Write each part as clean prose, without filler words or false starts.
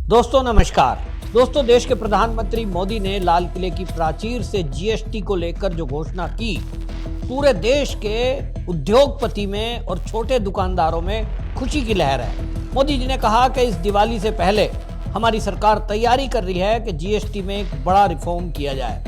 दोस्तों नमस्कार। दोस्तों, देश के प्रधानमंत्री मोदी ने लाल किले की प्राचीर से जीएसटी को लेकर जो घोषणा की, पूरे देश के उद्योगपति में और छोटे दुकानदारों में खुशी की लहर है। मोदी जी ने कहा कि इस दिवाली से पहले हमारी सरकार तैयारी कर रही है कि जीएसटी में एक बड़ा रिफॉर्म किया जाए।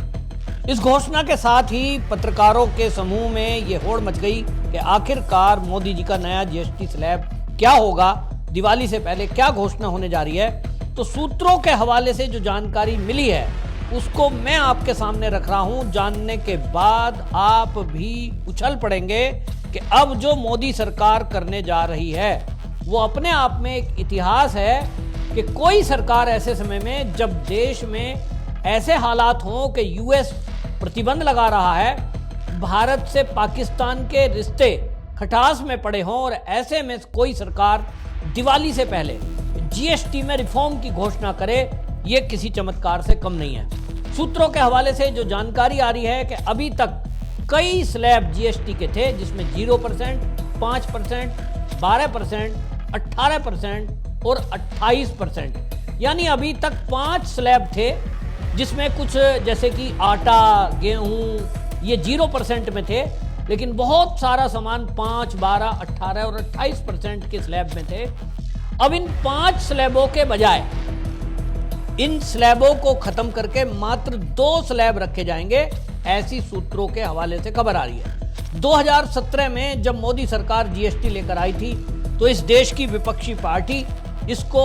इस घोषणा के साथ ही पत्रकारों के समूह में ये होड़ मच गई कि आखिरकार मोदी जी का नया जीएसटी स्लैब क्या होगा, दिवाली से पहले क्या घोषणा होने जा रही है। तो सूत्रों के हवाले से जो जानकारी मिली है उसको मैं आपके सामने रख रहा हूं। जानने के बाद आप भी उछल पड़ेंगे कि अब जो मोदी सरकार करने जा रही है वो अपने आप में एक इतिहास है कि कोई सरकार ऐसे समय में, जब देश में ऐसे हालात हों कि यूएस प्रतिबंध लगा रहा है, भारत से पाकिस्तान के रिश्ते खटास में पड़े हों, और ऐसे में कोई सरकार दिवाली से पहले जीएसटी में रिफॉर्म की घोषणा करे, ये किसी चमत्कार से कम नहीं है। सूत्रों के हवाले से जो जानकारी आ रही है कि अभी तक कई स्लैब जीएसटी के थे, जिसमें 0%, 5%, 12%, 18% और 28%, यानी अभी तक 5 स्लैब थे, जिसमें कुछ जैसे कि आटा, गेहूं, ये 0% में थे, लेकिन बहुत सारा सामान 5, 12, 18 और 28% के स्लैब में थे। अब इन 5 स्लैबों के बजाय इन स्लैबों को खत्म करके मात्र 2 स्लैब रखे जाएंगे, ऐसी सूत्रों के हवाले से खबर आ रही है। 2017 में जब मोदी सरकार जीएसटी लेकर आई थी, तो इस देश की विपक्षी पार्टी इसको,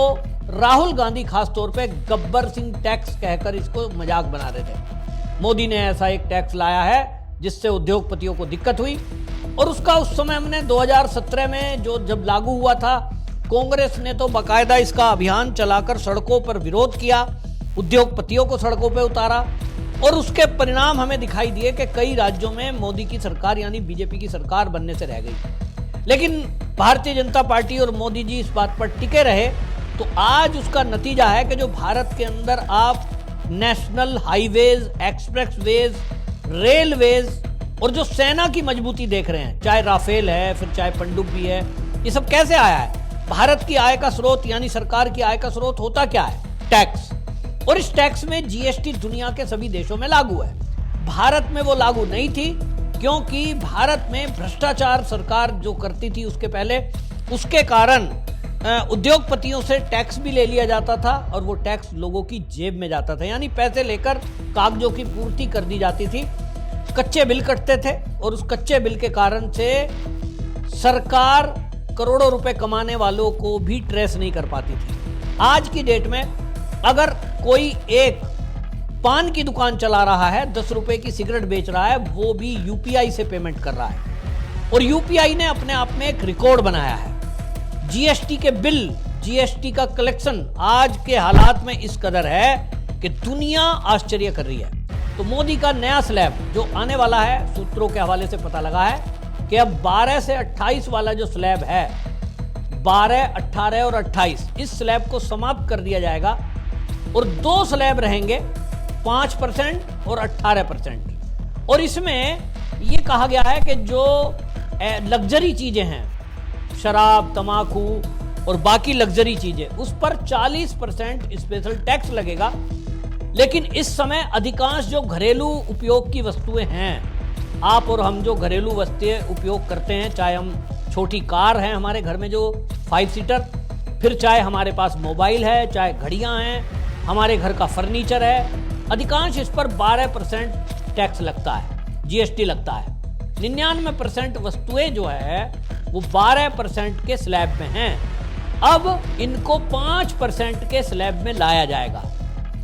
राहुल गांधी खास तौर पे, गब्बर सिंह टैक्स कहकर इसको मजाक बना रहे थे। मोदी ने ऐसा एक टैक्स लाया है जिससे उद्योगपतियों को दिक्कत हुई, और उसका उस समय हमने 2017 में जब लागू हुआ था, कांग्रेस ने तो बाकायदा इसका अभियान चलाकर सड़कों पर विरोध किया, उद्योगपतियों को सड़कों पर उतारा, और उसके परिणाम हमें दिखाई दिए कि कई राज्यों में मोदी की सरकार यानी बीजेपी की सरकार बनने से रह गई। लेकिन भारतीय जनता पार्टी और मोदी जी इस बात पर टिके रहे, तो आज उसका नतीजा है कि जो भारत के अंदर आप नेशनल हाईवेज, एक्सप्रेसवेज, रेलवेज और जो सेना की मजबूती देख रहे हैं, चाहे राफेल है, फिर चाहे पनडुब्बी है, ये सब कैसे आया है? भारत की आय का स्रोत यानी सरकार की आय का स्रोत होता क्या है? टैक्स। और इस टैक्स में जीएसटी दुनिया के सभी देशों में लागू है। भारत में वो लागू नहीं थी, क्योंकि भारत में भ्रष्टाचार सरकार जो करती थी उसके पहले, उसके कारण उद्योगपतियों से टैक्स भी ले लिया जाता था, और वो टैक्स लोगों की जेब में जाता था, यानी पैसे लेकर कागजों की पूर्ति कर दी जाती थी, कच्चे बिल कटते थे, और उस कच्चे बिल के कारण से सरकार करोड़ों रुपए कमाने वालों को भी ट्रेस नहीं कर पाती थी। आज की डेट में अगर कोई एक पान की दुकान चला रहा है, 10 रुपए की सिगरेट बेच रहा है, वो भी यूपीआई से पेमेंट कर रहा है, और यूपीआई ने अपने आप में एक रिकॉर्ड बनाया है। जीएसटी के बिल, जीएसटी का कलेक्शन आज के हालात में इस कदर है कि दुनिया आश्चर्य कर रही है। तो मोदी का नया स्लैब जो आने वाला है, सूत्रों के हवाले से पता लगा है कि अब 12 से 28 वाला जो स्लैब है, 12, 18 और 28, इस स्लैब को समाप्त कर दिया जाएगा, और 2 स्लैब रहेंगे, 5% और 18%। और इसमें यह कहा गया है कि जो लग्जरी चीजें हैं, शराब, तंबाकू और बाकी लग्जरी चीजें, उस पर 40% स्पेशल टैक्स लगेगा। लेकिन इस समय अधिकांश जो घरेलू उपयोग की वस्तुएं हैं, आप और हम जो घरेलू वस्तुएं उपयोग करते हैं, चाहे हम छोटी कार है हमारे घर में जो 5 सीटर, फिर चाहे हमारे पास मोबाइल है, चाहे घड़ियां हैं, हमारे घर का फर्नीचर है, अधिकांश इस पर 12% टैक्स लगता है, जीएसटी लगता है। 99% वस्तुएं जो है वो 12% के स्लैब में हैं। अब इनको 5% के स्लैब में लाया जाएगा।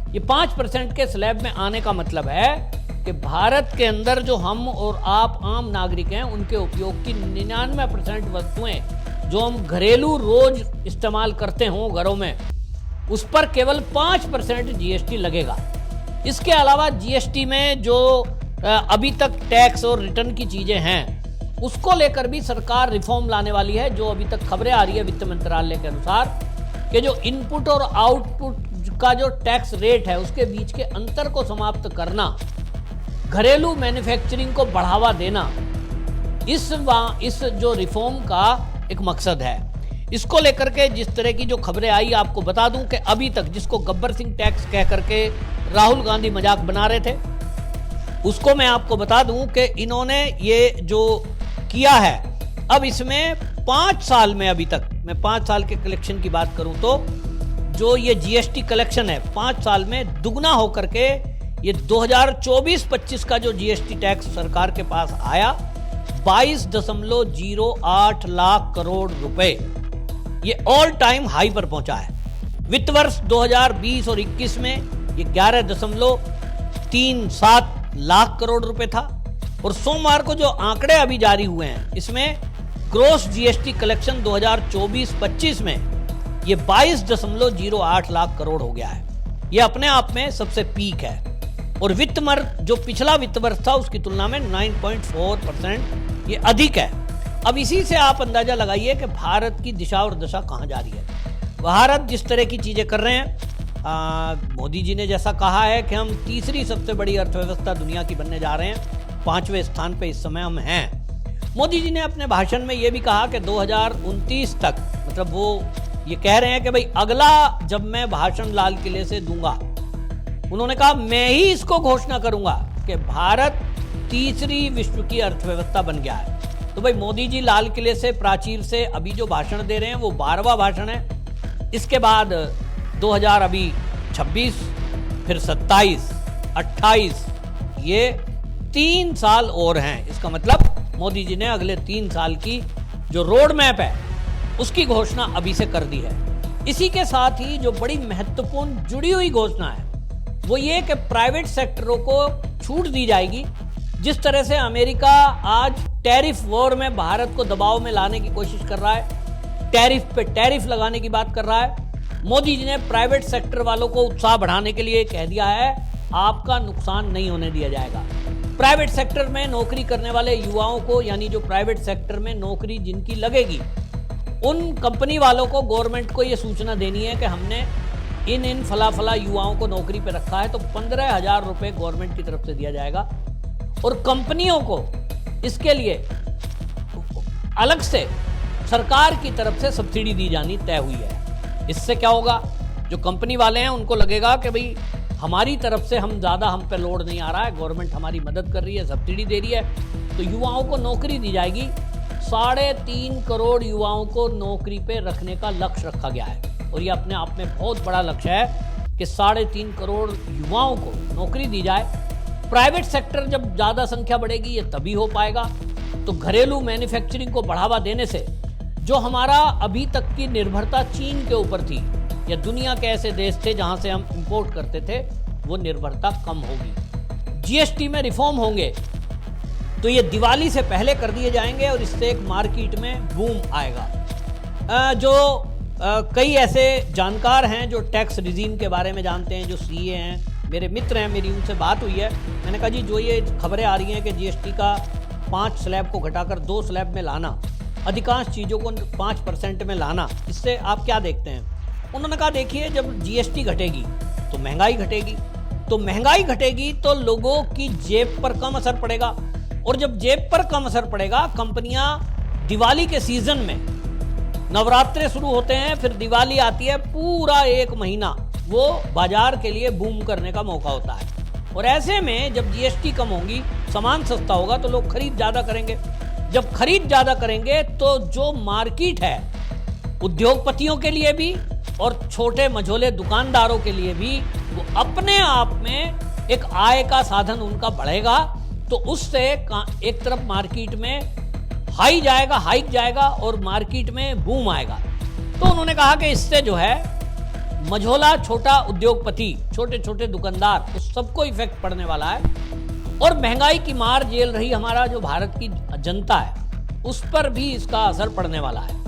ये 5% के स्लैब में आने का मतलब है कि भारत के अंदर जो हम और आप आम नागरिक हैं, उनके उपयोग की 99% वस्तुएं जो हम घरेलू रोज इस्तेमाल करते हों घरों में, उस पर केवल 5% जीएसटी लगेगा। इसके अलावा जीएसटी में जो अभी तक टैक्स और रिटर्न की चीजें हैं, उसको लेकर भी सरकार रिफॉर्म लाने वाली है। जो अभी तक खबरें आ रही है वित्त मंत्रालय के अनुसार, कि जो इनपुट और आउटपुट का जो टैक्स रेट है, उसके बीच के अंतर को समाप्त करना, घरेलू मैन्युफैक्चरिंग को बढ़ावा देना, इस जो रिफॉर्म का एक मकसद है। इसको लेकर के जिस तरह की जो खबरें आई, आपको बता दूं कि अभी तक जिसको गब्बर सिंह टैक्स कह करके राहुल गांधी मजाक बना रहे थे, उसको मैं आपको बता दूं कि इन्होंने ये जो किया है, अब इसमें 5 साल में, अभी तक मैं 5 साल के कलेक्शन की बात करूं तो जो ये जीएसटी कलेक्शन है 5 साल में दुगना होकर के ये 2024-25 का जो जीएसटी टैक्स सरकार के पास आया 22.08 लाख करोड़ रुपए, ये ऑल टाइम हाई पर पहुंचा है। वित्त वर्ष 2020 और 21 में ये 11.37 लाख करोड़ रुपए था। और सोमवार को जो आंकड़े अभी जारी हुए हैं, इसमें ग्रोस जीएसटी कलेक्शन 2024-25 में ये 22.08 लाख करोड़ हो गया है। ये अपने आप में सबसे पीक है। और वित्त वर्ष जो पिछला वित्त वर्ष था उसकी तुलना में 9.4% ये अधिक है। अब इसी से आप अंदाजा लगाइए कि भारत की दिशा और दशा कहां जा रही है। भारत जिस तरह की चीजें कर रहे हैं, मोदी जी ने जैसा कहा है कि हम तीसरी सबसे बड़ी अर्थव्यवस्था दुनिया की बनने जा रहे हैं, 5वें स्थान पे इस समय हम हैं। मोदी जी ने अपने भाषण में ये भी कहा कि 2029 तक, मतलब वो ये कह रहे हैं कि भाई अगला जब मैं भाषण लाल किले से दूंगा, उन्होंने कहा मैं ही इसको घोषणा करूंगा कि भारत तीसरी विश्व की अर्थव्यवस्था बन गया है। तो भाई मोदी जी लाल किले से, प्राचीर से अभी जो भाषण दे रहे हैं वो 12वां भाषण है। इसके बाद 2026, फिर 27, 28, ये 3 साल और हैं। इसका मतलब मोदी जी ने अगले 3 साल की जो रोड मैप है उसकी घोषणा अभी से कर दी है। इसी के साथ ही जो बड़ी महत्वपूर्ण जुड़ी हुई घोषणा है वो ये कि प्राइवेट सेक्टरों को छूट दी जाएगी। जिस तरह से अमेरिका आज टैरिफ वॉर में भारत को दबाव में लाने की कोशिश कर रहा है, टैरिफ पे टैरिफ लगाने की बात कर रहा है, मोदी जी ने प्राइवेट सेक्टर वालों को उत्साह बढ़ाने के लिए कह दिया है आपका नुकसान नहीं होने दिया जाएगा। प्राइवेट सेक्टर में नौकरी करने वाले युवाओं को, यानी जो प्राइवेट सेक्टर में नौकरी जिनकी लगेगी, उन कंपनी वालों को, गवर्नमेंट को ये सूचना देनी है कि हमने इन फला युवाओं को नौकरी पे रखा है, तो 15,000 रुपये गवर्नमेंट की तरफ से दिया जाएगा। और कंपनियों को इसके लिए अलग से सरकार की तरफ से सब्सिडी दी जानी तय हुई है। इससे क्या होगा, जो कंपनी वाले हैं उनको लगेगा कि भाई हमारी तरफ से हम पे लोड नहीं आ रहा है, गवर्नमेंट हमारी मदद कर रही है, सब्सिडी दे रही है, तो युवाओं को नौकरी दी जाएगी। 3.5 करोड़ युवाओं को नौकरी पे रखने का लक्ष्य रखा गया है। और ये अपने आप में बहुत बड़ा लक्ष्य है कि 3.5 करोड़ युवाओं को नौकरी दी जाए। प्राइवेट सेक्टर जब ज़्यादा संख्या बढ़ेगी ये तभी हो पाएगा। तो घरेलू मैन्युफैक्चरिंग को बढ़ावा देने से जो हमारा अभी तक की निर्भरता चीन के ऊपर थी या दुनिया के ऐसे देश थे जहां से हम इंपोर्ट करते थे, वो निर्भरता कम होगी। जीएसटी में रिफॉर्म होंगे तो ये दिवाली से पहले कर दिए जाएंगे और इससे एक मार्केट में बूम आएगा। कई ऐसे जानकार हैं जो टैक्स रिजीम के बारे में जानते हैं, जो सीए हैं, मेरे मित्र हैं, मेरी उनसे बात हुई है। मैंने कहा जी जो ये खबरें आ रही हैं कि जीएसटी का 5 स्लैब को घटाकर 2 स्लैब में लाना, अधिकांश चीज़ों को 5% में लाना, इससे आप क्या देखते हैं? उन्होंने कहा देखिए जब जीएसटी घटेगी तो महंगाई घटेगी, तो महंगाई घटेगी तो लोगों की जेब पर कम असर पड़ेगा, और जब जेब पर कम असर पड़ेगा, कंपनियां दिवाली के सीजन में, नवरात्रे शुरू होते हैं, फिर दिवाली आती है, पूरा 1 महीना वो बाजार के लिए बूम करने का मौका होता है। और ऐसे में जब जीएसटी कम होगी, सामान सस्ता होगा, तो लोग खरीद ज़्यादा करेंगे। जब खरीद ज़्यादा करेंगे तो जो मार्केट है उद्योगपतियों के लिए भी और छोटे मझोले दुकानदारों के लिए भी, वो अपने आप में एक आय का साधन उनका बढ़ेगा। तो उससे एक तरफ मार्केट में हाइक जाएगा और मार्केट में बूम आएगा। तो उन्होंने कहा कि इससे जो है मझोला छोटा उद्योगपति, छोटे छोटे दुकानदार, उस सबको इफेक्ट पड़ने वाला है। और महंगाई की मार झेल रही हमारा जो भारत की जनता है, उस पर भी इसका असर पड़ने वाला है।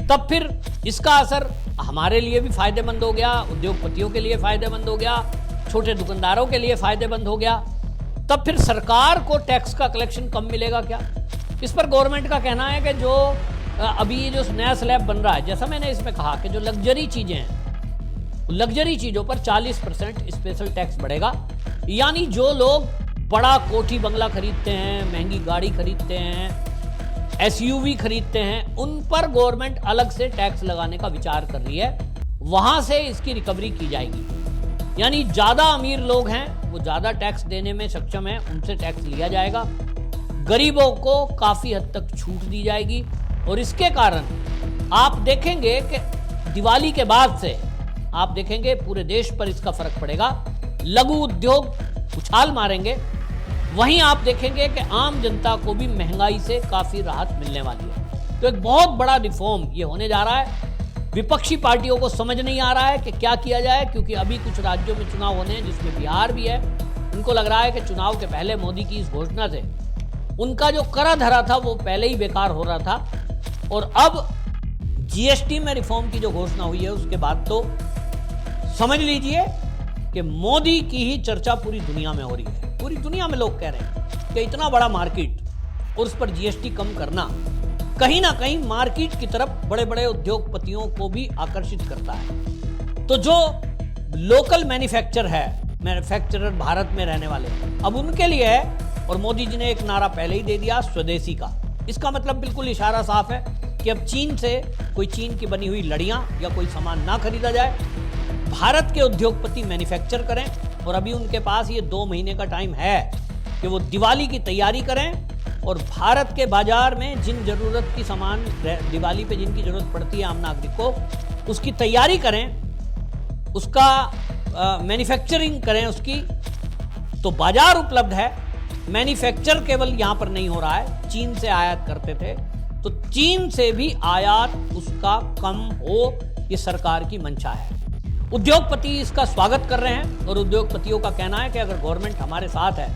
तब फिर इसका असर हमारे लिए भी फायदेमंद हो गया, उद्योगपतियों के लिए फायदेमंद हो गया, छोटे दुकानदारों के लिए फायदेमंद हो गया। तब फिर सरकार को टैक्स का कलेक्शन कम मिलेगा क्या? इस पर गवर्नमेंट का कहना है कि जो अभी जो नया स्लैब बन रहा है, जैसा मैंने इसमें कहा कि जो लग्जरी चीज़ें हैं, लग्जरी चीज़ों पर 40% स्पेशल टैक्स बढ़ेगा। यानी जो लोग बड़ा कोठी बंगला खरीदते हैं, महंगी गाड़ी खरीदते हैं, एसयूवी खरीदते हैं, उन पर गवर्नमेंट अलग से टैक्स लगाने का विचार कर रही है, वहां से इसकी रिकवरी की जाएगी। यानी ज्यादा अमीर लोग हैं, वो ज्यादा टैक्स देने में सक्षम है, उनसे टैक्स लिया जाएगा, गरीबों को काफी हद तक छूट दी जाएगी। और इसके कारण आप देखेंगे कि दिवाली के बाद से आप देखेंगे पूरे देश पर इसका फर्क पड़ेगा। लघु उद्योग उछाल मारेंगे, वहीं आप देखेंगे कि आम जनता को भी महंगाई से काफी राहत मिलने वाली है। तो एक बहुत बड़ा रिफॉर्म ये होने जा रहा है। विपक्षी पार्टियों को समझ नहीं आ रहा है कि क्या किया जाए, क्योंकि अभी कुछ राज्यों में चुनाव होने हैं, जिसमें बिहार भी है। उनको लग रहा है कि चुनाव के पहले मोदी की इस घोषणा से उनका जो करा धरा था वो पहले ही बेकार हो रहा था, और अब जीएसटी में रिफॉर्म की जो घोषणा हुई है उसके बाद तो समझ लीजिए कि मोदी की ही चर्चा पूरी दुनिया में हो रही है। पूरी दुनिया में लोग कह रहे हैं कि इतना बड़ा मार्केट और उस पर जीएसटी कम करना कहीं ना कहीं मार्केट की तरफ बड़े बड़े उद्योगपतियों को भी आकर्षित करता है। तो जो लोकल मैन्युफैक्चरर भारत में रहने वाले, अब उनके लिए है। और मोदी जी ने एक नारा पहले ही दे दिया, स्वदेशी का। इसका मतलब बिल्कुल इशारा साफ है कि अब चीन से कोई चीन की बनी हुई लड़ियां या कोई सामान ना खरीदा जाए, भारत के उद्योगपति मैन्युफैक्चर करें। और अभी उनके पास ये 2 महीने का टाइम है कि वो दिवाली की तैयारी करें और भारत के बाजार में जिन जरूरत की सामान दिवाली पे जिनकी जरूरत पड़ती है आम नागरिक को, उसकी तैयारी करें, उसका मैन्युफैक्चरिंग करें उसकी। तो बाजार उपलब्ध है। मैन्युफैक्चर केवल यहां पर नहीं हो रहा है, चीन से आयात करते थे, तो चीन से भी आयात उसका कम हो, ये सरकार की मंशा है। उद्योगपति इसका स्वागत कर रहे हैं और उद्योगपतियों का कहना है कि अगर गवर्नमेंट हमारे साथ है,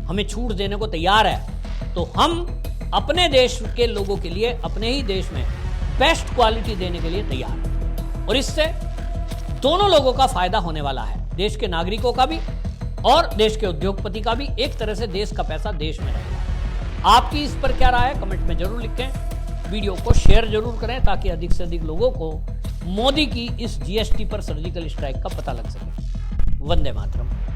हमें छूट देने को तैयार है, तो हम अपने देश के लोगों के लिए अपने ही देश में बेस्ट क्वालिटी देने के लिए तैयार हैं। और इससे दोनों लोगों का फायदा होने वाला है, देश के नागरिकों का भी और देश के उद्योगपति का भी। एक तरह से देश का पैसा देश में रहेगा। आपकी इस पर क्या राय है, कमेंट में जरूर लिखें। वीडियो को शेयर जरूर करें ताकि अधिक से अधिक लोगों को मोदी की इस जीएसटी पर सर्जिकल स्ट्राइक का पता लग सके। वंदे मातरम।